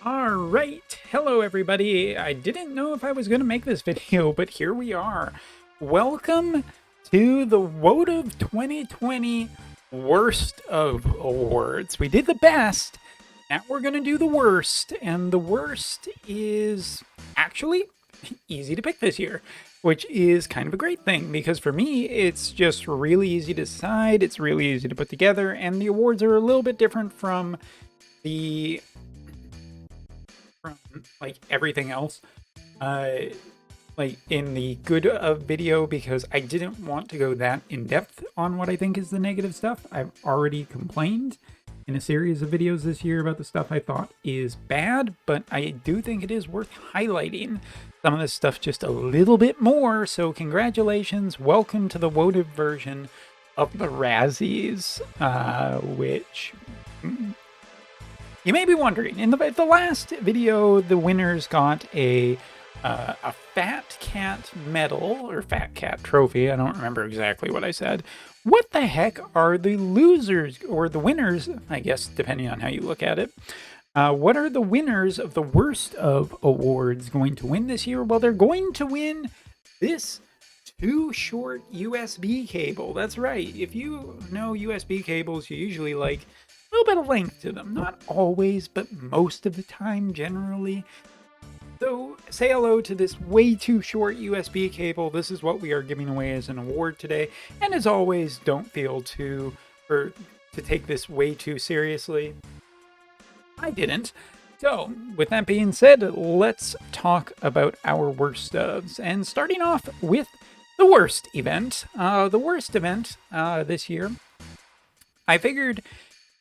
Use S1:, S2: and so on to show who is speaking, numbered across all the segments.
S1: Alright, hello everybody. I didn't know if I was going to make this video, but here we are. Welcome to the Wotv 2020 Worst of Awards. We did the best, now we're going to do the worst, and the worst is actually easy to pick this year, which is kind of a great thing, because for me, it's just really easy to decide, it's really easy to put together, and the awards are a little bit different from the like everything else like in the good of video, because I didn't want to go that in depth on what I think is the negative stuff. I've already complained in a series of videos this year about the stuff I thought is bad, but I do think it is worth highlighting some of this stuff just a little bit more. So congratulations, welcome to the Wotv version of the Razzies, which you may be wondering, in the last video, the winners got a Fat Cat medal, or Fat Cat trophy. I don't remember exactly what I said. What the heck are the losers, or the winners, I guess, depending on how you look at it. What are the winners of the worst of awards going to win this year? Well, they're going to win this too short USB cable. That's right. If you know USB cables, you usually like a little bit of length to them. Not always, but most of the time, generally. So say hello to this way too short USB cable. This is what we are giving away as an award today. And as always, don't feel to take this way too seriously. I didn't. So with that being said, let's talk about our worst ofs. And starting off with the worst event. The worst event this year, I figured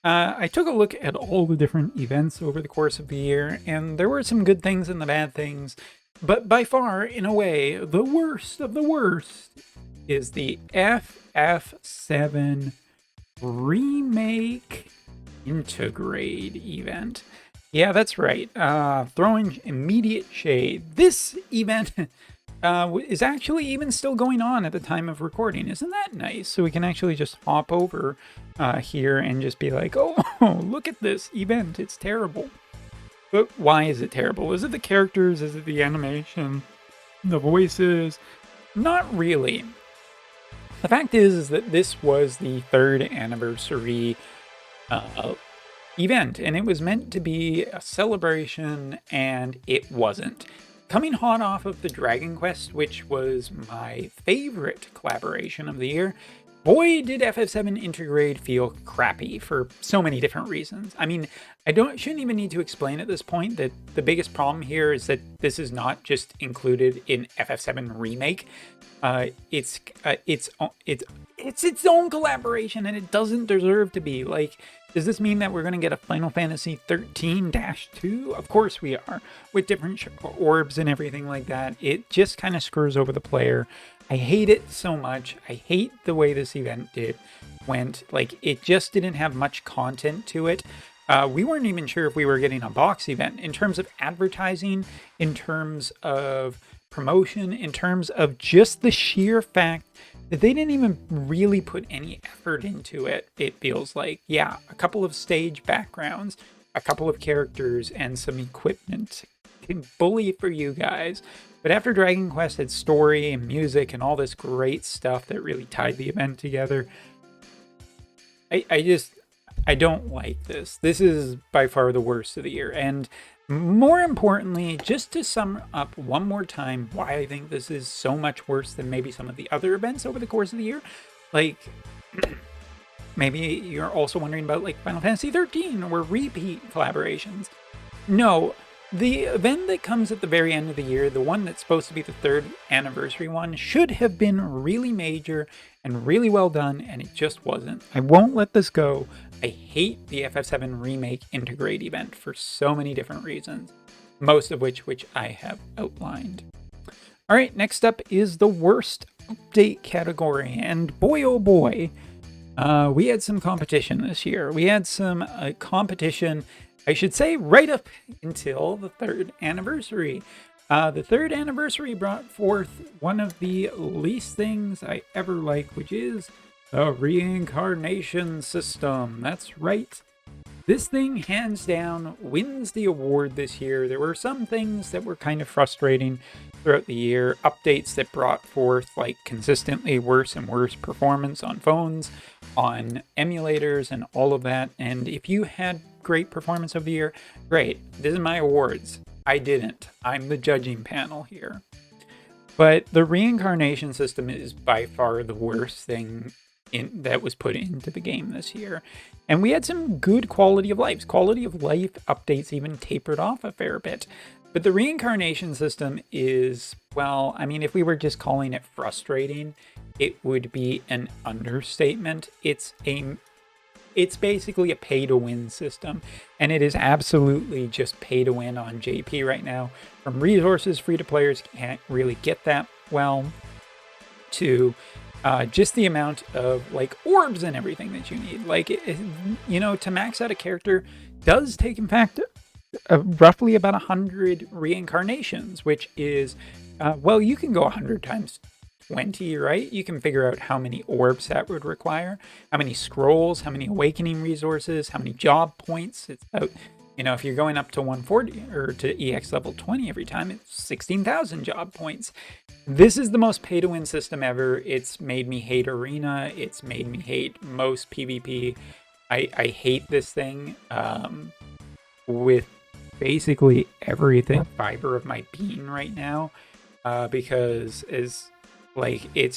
S1: I took a look at all the different events over the course of the year, and there were some good things and the bad things, but by far, in a way, the worst of the worst is the FF7 Remake Integrate event. Yeah, that's right. Throwing immediate shade. This event is actually even still going on at the time of recording. Isn't that nice? So we can actually just hop over here and just be like, oh, look at this event. It's terrible. But why is it terrible? Is it the characters? Is it the animation? The voices? Not really. The fact is that this was the 3rd anniversary event, and it was meant to be a celebration, and it wasn't. Coming hot off of the Dragon Quest, which was my favorite collaboration of the year, boy did FF7 Integrate feel crappy for so many different reasons. I mean, shouldn't even need to explain at this point that the biggest problem here is that this is not just included in FF7 Remake. It's its own collaboration, and it doesn't deserve to be. Like, does this mean that we're going to get a Final Fantasy 13-2? Of course we are, with different orbs and everything like that. It just kind of screws over the player. I hate it so much. I hate the way this event went. Like, it just didn't have much content to it. We weren't even sure if we were getting a box event. In terms of advertising, in terms of promotion, in terms of just the sheer fact that they didn't even really put any effort into it, it feels like. Yeah, a couple of stage backgrounds, a couple of characters, and some equipment can bully for you guys. But after Dragon Quest had story and music and all this great stuff that really tied the event together, I don't like this. This is by far the worst of the year. And more importantly, just to sum up one more time why I think this is so much worse than maybe some of the other events over the course of the year. Like, maybe you're also wondering about like Final Fantasy 13 or repeat collaborations. No, the event that comes at the very end of the year, the one that's supposed to be the 3rd anniversary one, should have been really major and really well done, and it just wasn't. I won't let this go. I hate the FF7 Remake Integrate event for so many different reasons, most of which I have outlined. All right, next up is the worst update category, and boy oh boy, we had some competition this year. We had some competition, I should say, right up until the 3rd anniversary. The 3rd anniversary brought forth one of the least things I ever like, which is the reincarnation system. That's right. This thing, hands down, wins the award this year. There were some things that were kind of frustrating throughout the year. Updates that brought forth, like, consistently worse and worse performance on phones, on emulators, and all of that. And if you had great performance of the year, great. This is my awards. I didn't. I'm the judging panel here. But the reincarnation system is by far the worst thing that was put into the game this year. And we had some good quality of life. Quality of life updates even tapered off a fair bit. But the reincarnation system is, well, I mean, if we were just calling it frustrating, it would be an understatement. It's basically a pay-to-win system, and it is absolutely just pay-to-win on JP right now. From resources, free-to-players can't really get that well, to just the amount of, like, orbs and everything that you need. Like, you know, to max out a character does take, in fact, roughly about 100 reincarnations, which is, well, you can go 100 times 20, right? You can figure out how many orbs that would require, how many scrolls, how many awakening resources, how many job points. It's about, you know, if you're going up to 140 or to EX level 20 every time, it's 16,000 job points. This is the most pay-to-win system ever. It's made me hate Arena. It's made me hate most PvP. I hate this thing with basically everything, fiber of my being right now, because it's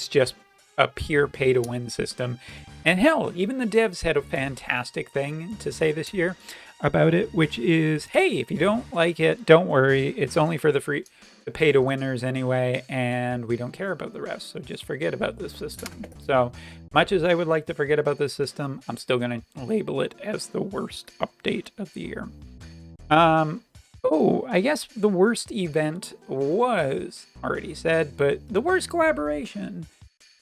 S1: just a pure pay-to-win system. And hell, even the devs had a fantastic thing to say this year about it, which is, hey, if you don't like it, don't worry. It's only for the pay-to-winners anyway, and we don't care about the rest, so just forget about this system. So much as I would like to forget about this system, I'm still going to label it as the worst update of the year. Oh, I guess the worst event was already said, but the worst collaboration.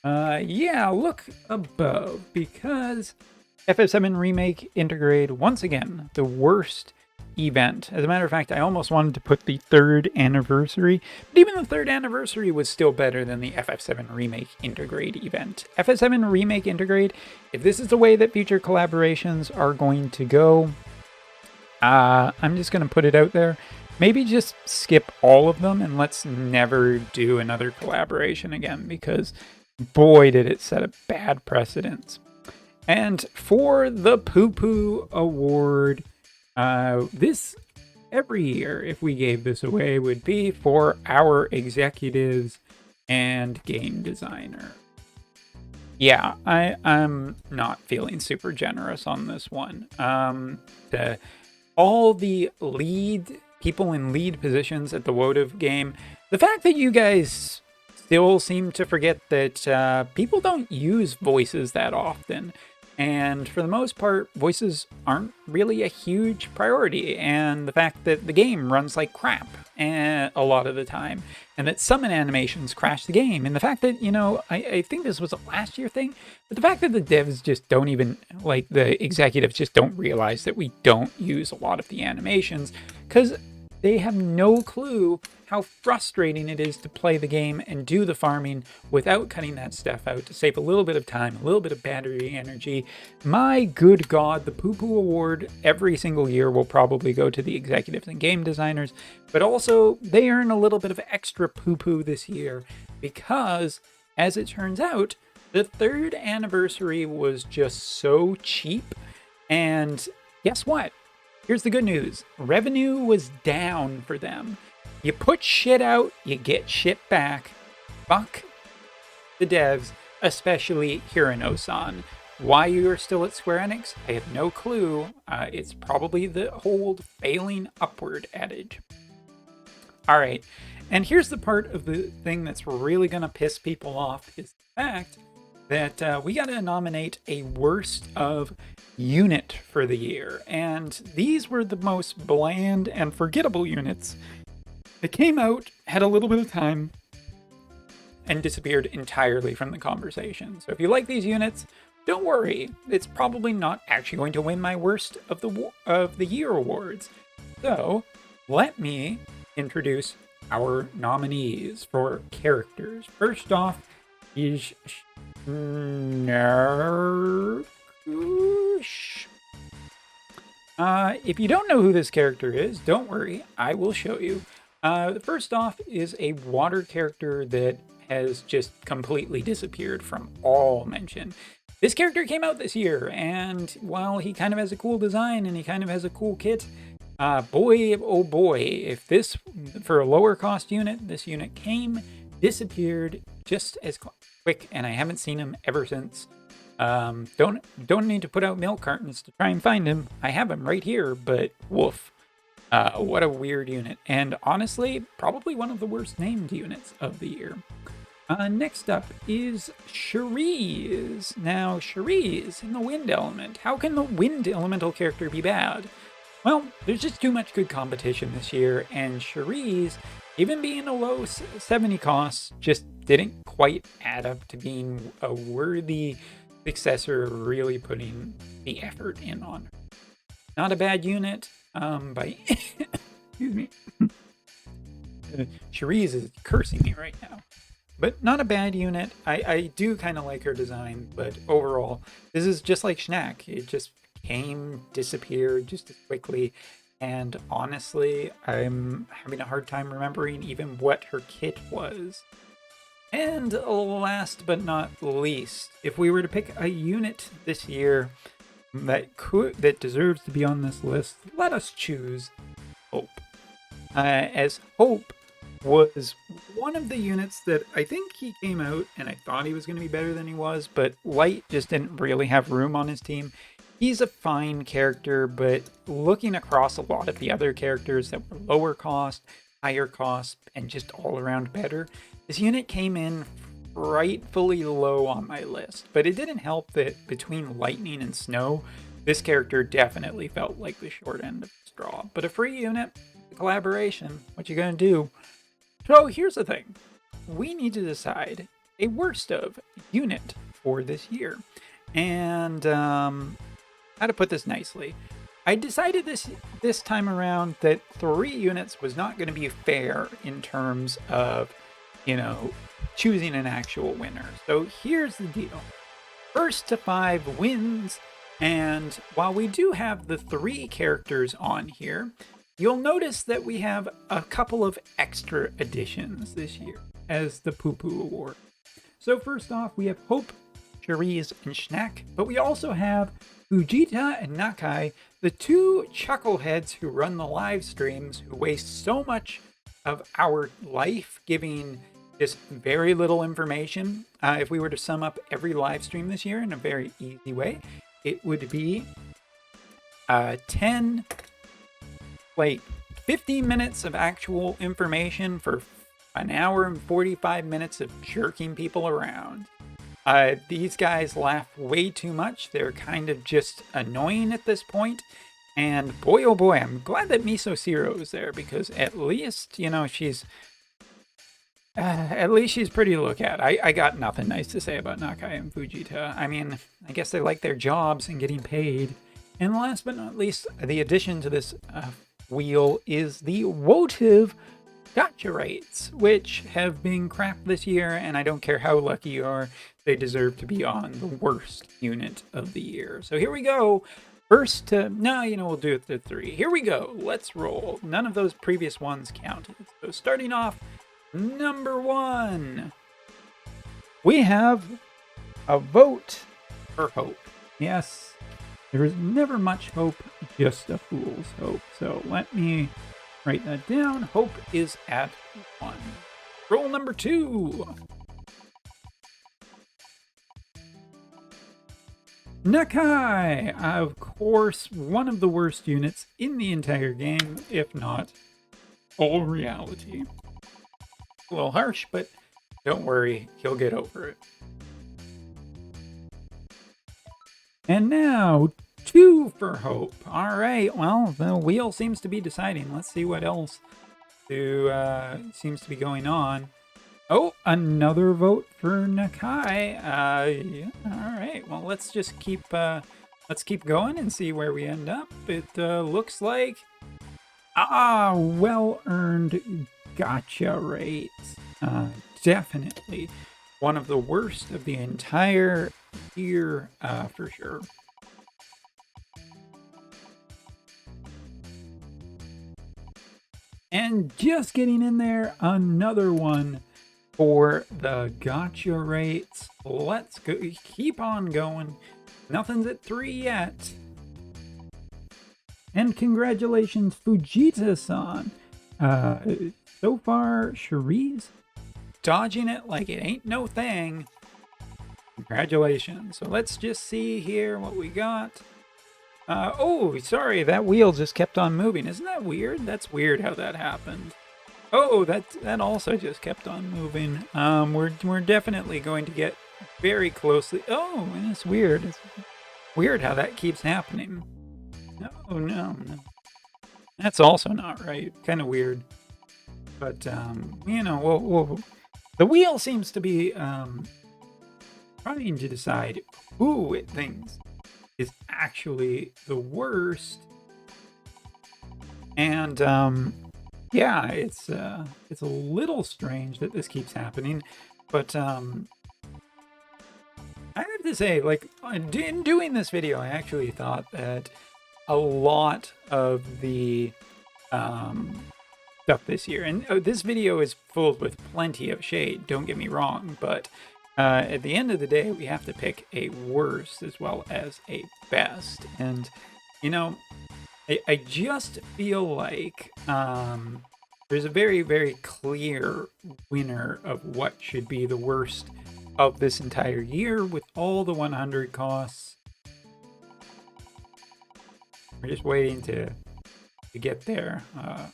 S1: Yeah, look above, because FF7 Remake Intergrade, once again, the worst event. As a matter of fact, I almost wanted to put the 3rd anniversary, but even the 3rd anniversary was still better than the FF7 Remake Intergrade event. FF7 Remake Intergrade, if this is the way that future collaborations are going to go, I'm just going to put it out there. Maybe just skip all of them and let's never do another collaboration again, because boy, did it set a bad precedence. And for the Poo Poo Award, this every year, if we gave this away, would be for our executives and game designer. Yeah, I'm not feeling super generous on this one. All the people in lead positions at the Wotv game, the fact that you guys still seem to forget that people don't use voices that often. And for the most part, voices aren't really a huge priority. And the fact that the game runs like crap a lot of the time, and that summon animations crash the game. And the fact that, you know, I think this was a last year thing, but the fact that the devs just don't even, like, the executives just don't realize that we don't use a lot of the animations, because they have no clue how frustrating it is to play the game and do the farming without cutting that stuff out to save a little bit of time, a little bit of battery energy. My good God, the Poo Poo Award every single year will probably go to the executives and game designers, but also they earn a little bit of extra poo poo this year because, as it turns out, the 3rd anniversary was just so cheap. And guess what? Here's the good news. Revenue was down for them. You put shit out, you get shit back. Fuck the devs, especially Hirano-san. Why you are still at Square Enix, I have no clue. It's probably the old failing upward adage. All right, and here's the part of the thing that's really going to piss people off, is the fact that we got to nominate a worst of unit for the year. And these were the most bland and forgettable units that came out, had a little bit of time, and disappeared entirely from the conversation. So if you like these units, don't worry. It's probably not actually going to win my worst of the year awards. So let me introduce our nominees for characters. First off is Nerkush. If you don't know who this character is, don't worry, I will show you. First off is a water character that has just completely disappeared from all mention. This character came out this year, and while he kind of has a cool design and he kind of has a cool kit, boy, oh boy, if this, for a lower cost unit, this unit came, disappeared just as quick, and I haven't seen him ever since. Don't need to put out milk cartons to try and find him. I have him right here, but woof. What a weird unit. And honestly, probably one of the worst named units of the year. Next up is Cherise. Now, Cherise in the wind element. How can the wind elemental character be bad? Well, there's just too much good competition this year, and Cherise, even being a low 70 cost, just didn't quite add up to being a worthy successor, really putting the effort in on her. Not a bad unit, by excuse me. Cherise is cursing me right now. But not a bad unit. I do kind of like her design, but overall, this is just like Schnack. It just came, disappeared just as quickly, and honestly, I'm having a hard time remembering even what her kit was. And last but not least, if we were to pick a unit this year that deserves to be on this list, let us choose Hope. As Hope was one of the units that I think he came out and I thought he was going to be better than he was, but Light just didn't really have room on his team. He's a fine character, but looking across a lot of the other characters that were lower cost, higher cost, and just all around better, this unit came in frightfully low on my list. But it didn't help that between Lightning and Snow, this character definitely felt like the short end of the straw. But a free unit, a collaboration, what you gonna do? So here's the thing. We need to decide a worst of unit for this year. And how to put this nicely. I decided this time around that 3 units was not going to be fair in terms of, choosing an actual winner. So here's the deal. First to 5 wins. And while we do have the 3 characters on here, you'll notice that we have a couple of extra additions this year as the Poo Poo Award. So first off, we have Hope, Cherise, and Schnack, but we also have Fujita and Nakai, the 2 chuckleheads who run the live streams, who waste so much of our life giving just very little information. If we were to sum up every live stream this year in a very easy way, it would be 15 minutes of actual information for an hour and 45 minutes of jerking people around. These guys laugh way too much. They're kind of just annoying at this point. And boy, oh boy, I'm glad that Miso Zero is there, because at least, she's pretty to look at. I got nothing nice to say about Nakai and Fujita. I mean, I guess they like their jobs and getting paid. And last but not least, the addition to this wheel is the Wotv Gacha rates, which have been crap this year, and I don't care how lucky you are, they deserve to be on the worst unit of the year. So here we go. First to, we'll do it to 3. Here we go. Let's roll. None of those previous ones counted. So starting off, number 1. We have a vote for Hope. Yes, there is never much hope, just a fool's hope. So let me write that down. Hope is at 1. Roll number 2. Nakai! Of course, one of the worst units in the entire game, if not all reality. A little harsh, but don't worry, he'll get over it. And now, 2 for Hope. All right, well, the wheel seems to be deciding. Let's see what else seems to be going on. Oh, another vote for Nakai. Yeah, all right. Well, let's just keep going and see where we end up. It looks like well-earned Gacha rates. Definitely one of the worst of the entire year, for sure. And just getting in there, another one for the Gacha rates. Let's go. Keep on going. Nothing's at 3 yet. And congratulations, Fujita-san. So far, Cherie's dodging it like it ain't no thing. Congratulations. So let's just see here what we got. Oh, sorry, that wheel just kept on moving. Isn't that weird? That's weird how that happened. Oh, that also just kept on moving. We're definitely going to get very closely. Oh, and it's weird. It's weird how that keeps happening. No. That's also not right. Kind of weird. But you know, the wheel seems to be trying to decide who it thinks is actually the worst. And yeah, it's a little strange that this keeps happening, but I have to say, like, in doing this video, I actually thought that a lot of the stuff this year, and this video is full with plenty of shade, don't get me wrong, but at the end of the day, we have to pick a worst as well as a best. And, you know, I just feel like there's a very, very clear winner of what should be the worst of this entire year with all the 100 costs. We're just waiting to get there.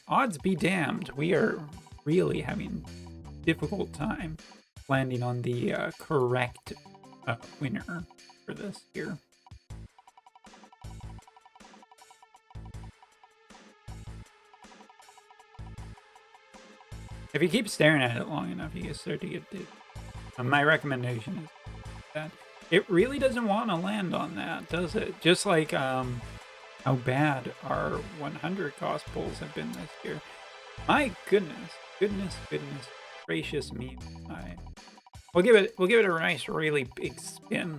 S1: Odds be damned, we are really having a difficult time landing on the correct winner for this year. If you keep staring at it long enough, you can start to get it. My recommendation is that it really doesn't want to land on that, does it? Just like how bad our 100 cost pulls have been this year. My goodness gracious me. We'll give it a nice, really big spin.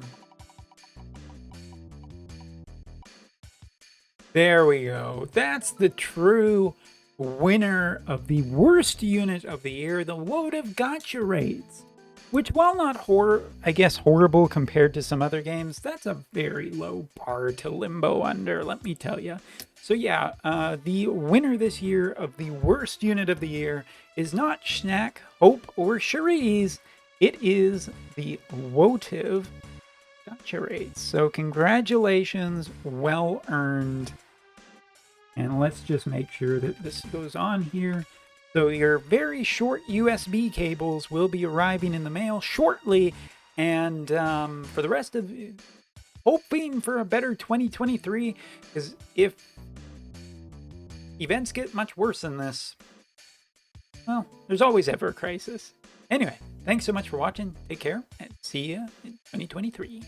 S1: There we go. That's the true winner of the worst unit of the year, the Wotv Gacha rates. Which, while not horrible compared to some other games, that's a very low bar to limbo under, let me tell you. So yeah, the winner this year of the worst unit of the year is not Schnack, Hope, or Cherise. It is the Wotv Gacha rates. So congratulations, well earned. And let's just make sure that this goes on here. So your very short USB cables will be arriving in the mail shortly. And for the rest of hoping for a better 2023, because if events get much worse than this, well, there's always ever a crisis. Anyway, thanks so much for watching. Take care and see you in 2023.